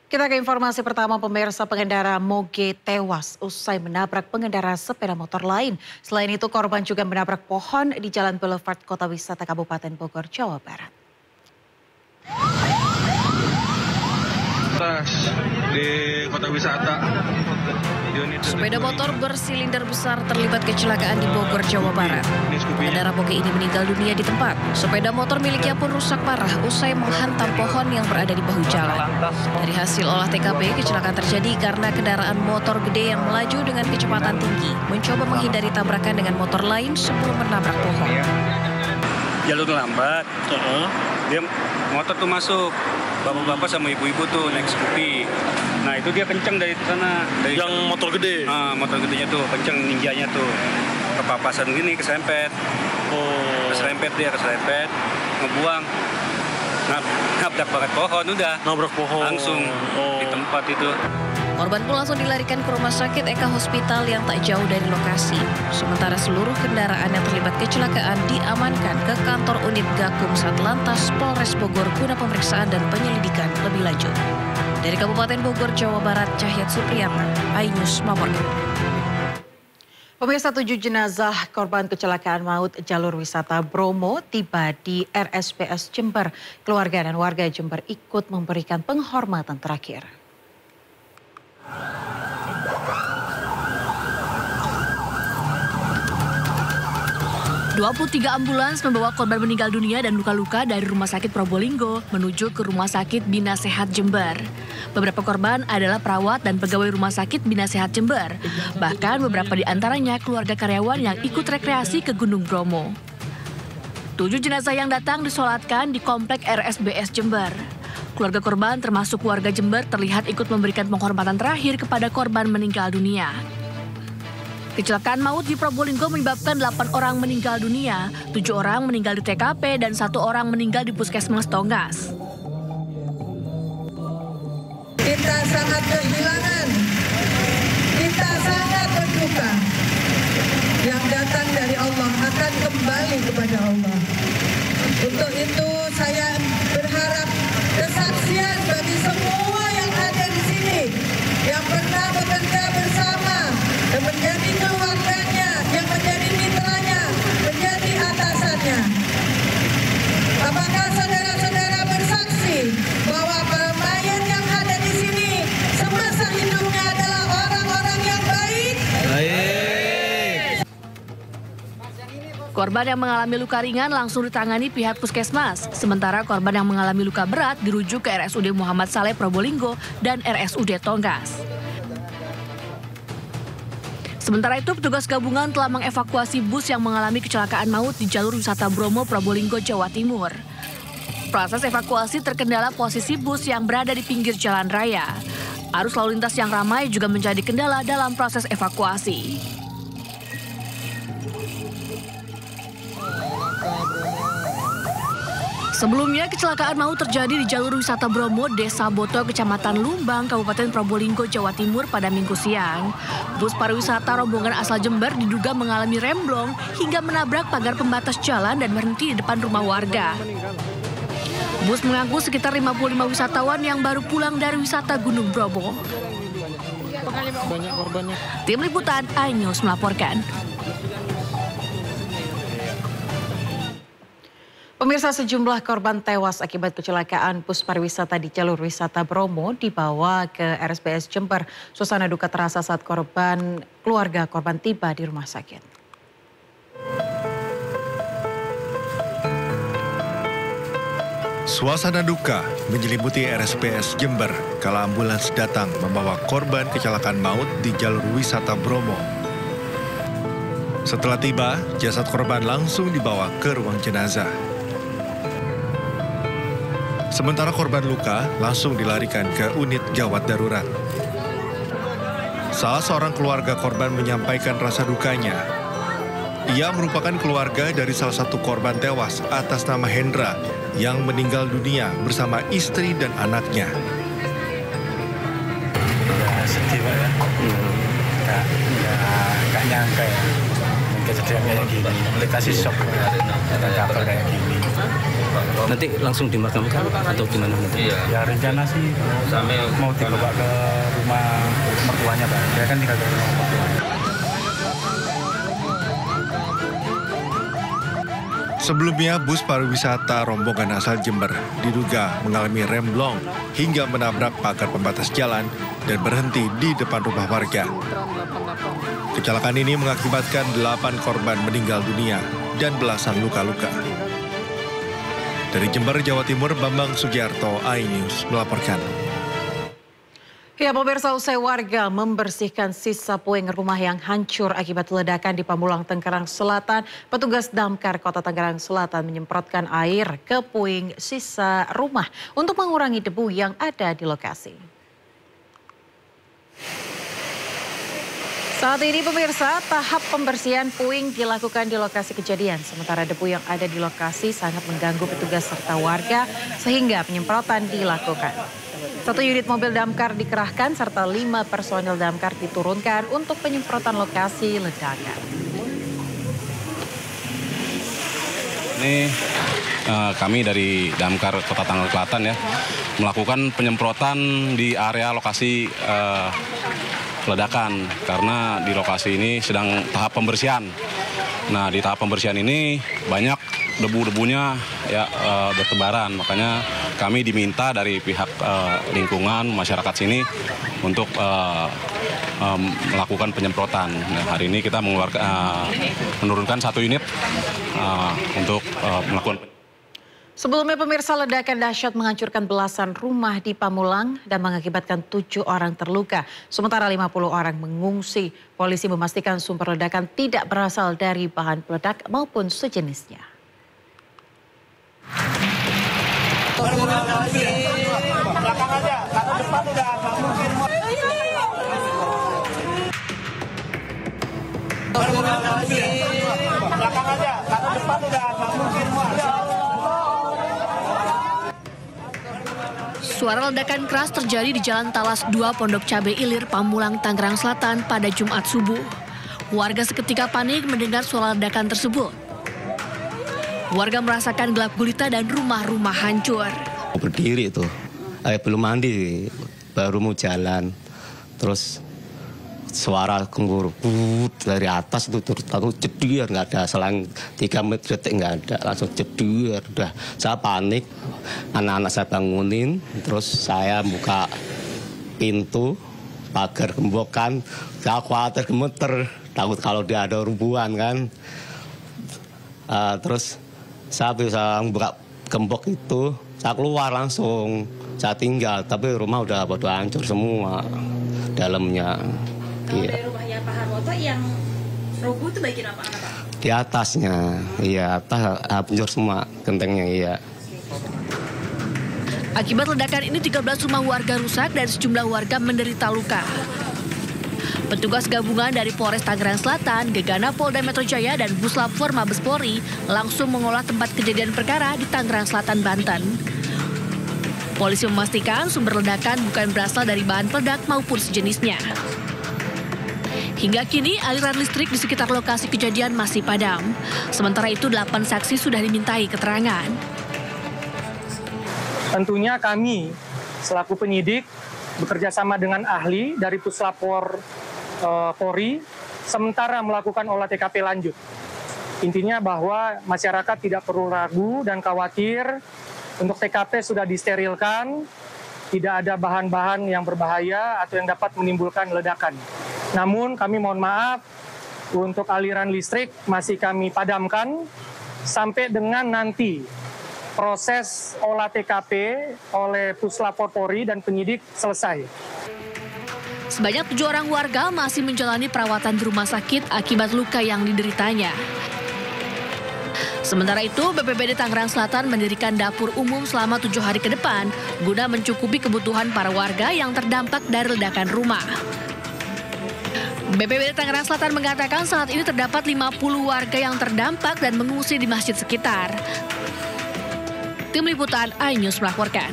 Kita ke informasi pertama, pemirsa. Pengendara moge tewas usai menabrak pengendara sepeda motor lain. Selain itu, korban juga menabrak pohon di Jalan Boulevard Kota Wisata Kabupaten Bogor, Jawa Barat. Di Kota Wisata. Sepeda motor bersilinder besar terlibat kecelakaan di Bogor, Jawa Barat. Pengendara moge ini meninggal dunia di tempat. Sepeda motor miliknya pun rusak parah usai menghantam pohon yang berada di bahu jalan. Dari hasil olah TKP, kecelakaan terjadi karena kendaraan motor gede yang melaju dengan kecepatan tinggi mencoba menghindari tabrakan dengan motor lain sebelum menabrak pohon. Jalur lambat, dia motor tuh masuk, bapak-bapak sama ibu-ibu tuh naik Scoopy. Nah itu dia kenceng dari sana. Dari yang motor gede? Motor gedenya tuh, kenceng ninjanya tuh. Kepapasan gini, keserempet. Keserempet, ngebuang. Nabrak banget pohon udah. Nabrak pohon. Langsung di tempat itu. Korban pun langsung dilarikan ke Rumah Sakit Eka Hospital yang tak jauh dari lokasi. Sementara seluruh kendaraan yang terlibat kecelakaan diamankan ke kantor unit Gakum Satlantas Polres Bogor guna pemeriksaan dan penyelidikan lebih lanjut. Dari Kabupaten Bogor, Jawa Barat, Cahyat Supriyatna, iNews melaporkan. Pemirsa, 7 jenazah korban kecelakaan maut jalur wisata Bromo tiba di RSPS Jember. Keluarga dan warga Jember ikut memberikan penghormatan terakhir. 23 ambulans membawa korban meninggal dunia dan luka-luka dari Rumah Sakit Probolinggo menuju ke Rumah Sakit Bina Sehat Jember. Beberapa korban adalah perawat dan pegawai Rumah Sakit Bina Sehat Jember. Bahkan beberapa di antaranya keluarga karyawan yang ikut rekreasi ke Gunung Bromo. 7 jenazah yang datang disolatkan di Komplek RSBS Jember. Keluarga korban termasuk warga Jember terlihat ikut memberikan penghormatan terakhir kepada korban meninggal dunia. Kecelakaan maut di Probolinggo menyebabkan 8 orang meninggal dunia, 7 orang meninggal di TKP, dan 1 orang meninggal di Puskesmas Tonggas. Kita sangat kehilangan, kita sangat berduka. Yang datang dari Allah akan kembali kepada Allah. Untuk itu saya berharap kesaksian bagi semua yang ada di sini, yang pernah bekerja bersama, dan menjadi keluarganya, yang menjadi mitranya, menjadi atasannya. Apakah saudara-saudara bersaksi bahwa para mayat yang ada di sini semasa hidupnya adalah orang-orang yang baik? Korban yang mengalami luka ringan langsung ditangani pihak puskesmas, sementara korban yang mengalami luka berat dirujuk ke RSUD Muhammad Saleh Probolinggo dan RSUD Tonggas. Sementara itu, petugas gabungan telah mengevakuasi bus yang mengalami kecelakaan maut di jalur wisata Bromo, Probolinggo, Jawa Timur. Proses evakuasi terkendala posisi bus yang berada di pinggir jalan raya. Arus lalu lintas yang ramai juga menjadi kendala dalam proses evakuasi. Sebelumnya, kecelakaan maut terjadi di jalur wisata Bromo, Desa Boto, Kecamatan Lumbang, Kabupaten Probolinggo, Jawa Timur pada Minggu siang. Bus pariwisata rombongan asal Jember diduga mengalami remblong hingga menabrak pagar pembatas jalan dan berhenti di depan rumah warga. Bus mengangkut sekitar 55 wisatawan yang baru pulang dari wisata Gunung Bromo. Tim Liputan iNews melaporkan. Pemirsa, sejumlah korban tewas akibat kecelakaan bus pariwisata di jalur wisata Bromo dibawa ke RSPS Jember. Suasana duka terasa saat keluarga korban tiba di rumah sakit. Suasana duka menyelimuti RSPS Jember kala ambulans datang membawa korban kecelakaan maut di jalur wisata Bromo. Setelah tiba, jasad korban langsung dibawa ke ruang jenazah. Sementara korban luka langsung dilarikan ke unit gawat darurat. Salah seorang keluarga korban menyampaikan rasa dukanya. Ia merupakan keluarga dari salah satu korban tewas atas nama Hendra yang meninggal dunia bersama istri dan anaknya. Ya, sedih Pak ya. Nggak nyangka ya. Kejadian kayak gini. Kita sih shock dengan kabar kayak gini. Nanti langsung dimakamkan atau gimana nanti? Ya rencana sih mau dibawa ke rumah mertuanya Pak. Dia kan tinggal di rumah mertuanya. Sebelumnya, bus pariwisata rombongan asal Jember diduga mengalami remblong hingga menabrak pagar pembatas jalan dan berhenti di depan rumah warga. Kecelakaan ini mengakibatkan 8 korban meninggal dunia dan belasan luka-luka. Dari Jember, Jawa Timur, Bambang Sugiarto, iNews melaporkan. Ya, pemirsa, usai warga membersihkan sisa puing rumah yang hancur akibat ledakan di Pamulang, Tangerang Selatan, petugas Damkar Kota Tangerang Selatan menyemprotkan air ke puing sisa rumah untuk mengurangi debu yang ada di lokasi. Saat ini pemirsa, tahap pembersihan puing dilakukan di lokasi kejadian. Sementara debu yang ada di lokasi sangat mengganggu petugas serta warga sehingga penyemprotan dilakukan. 1 unit mobil damkar dikerahkan serta 5 personil damkar diturunkan untuk penyemprotan lokasi ledakan. Ini kami dari Damkar Kota Tangerang Selatan ya melakukan penyemprotan di area lokasi ledakan karena di lokasi ini sedang tahap pembersihan. Nah, di tahap pembersihan ini banyak debu-debunya ya bertebaran, makanya kami diminta dari pihak lingkungan masyarakat sini untuk melakukan penyemprotan. Nah, hari ini kita menurunkan 1 unit untuk melakukan. Sebelumnya pemirsa, ledakan dahsyat menghancurkan belasan rumah di Pamulang dan mengakibatkan 7 orang terluka. Sementara 50 orang mengungsi. Polisi memastikan sumber ledakan tidak berasal dari bahan peledak maupun sejenisnya. Belakang aja, karena depan udah nggak mungkin. Belakang aja, karena depan udah nggak mungkin. Suara ledakan keras terjadi di Jalan Talas 2 Pondok Cabe Ilir, Pamulang, Tangerang Selatan pada Jumat subuh. Warga seketika panik mendengar suara ledakan tersebut. Warga merasakan gelap gulita dan rumah-rumah hancur. Berdiri itu, belum mandi, baru mau jalan. Terus suara gemuruh dari atas itu terus langsung jedar, nggak ada selang 3 detik nggak ada, langsung jedar. Udah saya panik, anak-anak saya bangunin, terus saya buka pintu pagar gembokan, saya khawatir gemeter, takut kalau dia ada rubuhan kan. Terus saya bisa buka gembok itu, saya keluar langsung, saya tinggal, tapi rumah udah pada hancur semua dalamnya. Kalau dari rumahnya Pak Harwoto yang roboh itu bagian apa Pak? Di atasnya, iya, atas hancur semua gentengnya, iya. Akibat ledakan ini 13 rumah warga rusak dan sejumlah warga menderita luka. Petugas gabungan dari Polres Tangerang Selatan, Gegana Polda Metro Jaya dan Puslap-4 Mabes Polri langsung mengolah tempat kejadian perkara di Tangerang Selatan, Banten. Polisi memastikan sumber ledakan bukan berasal dari bahan peledak maupun sejenisnya. Hingga kini aliran listrik di sekitar lokasi kejadian masih padam. Sementara itu 8 saksi sudah dimintai keterangan. Tentunya kami selaku penyidik bekerja sama dengan ahli dari Puslap-4 Polri sementara melakukan olah TKP lanjut. Intinya bahwa masyarakat tidak perlu ragu dan khawatir, untuk TKP sudah disterilkan, tidak ada bahan-bahan yang berbahaya atau yang dapat menimbulkan ledakan. Namun kami mohon maaf, untuk aliran listrik masih kami padamkan sampai dengan nanti proses olah TKP oleh Puslap-4 Polri dan penyidik selesai. Sebanyak 7 orang warga masih menjalani perawatan di rumah sakit akibat luka yang dideritanya. Sementara itu, BPBD Tangerang Selatan mendirikan dapur umum selama 7 hari ke depan guna mencukupi kebutuhan para warga yang terdampak dari ledakan rumah. BPBD Tangerang Selatan mengatakan saat ini terdapat 50 warga yang terdampak dan mengungsi di masjid sekitar. Tim Liputan iNews melaporkan.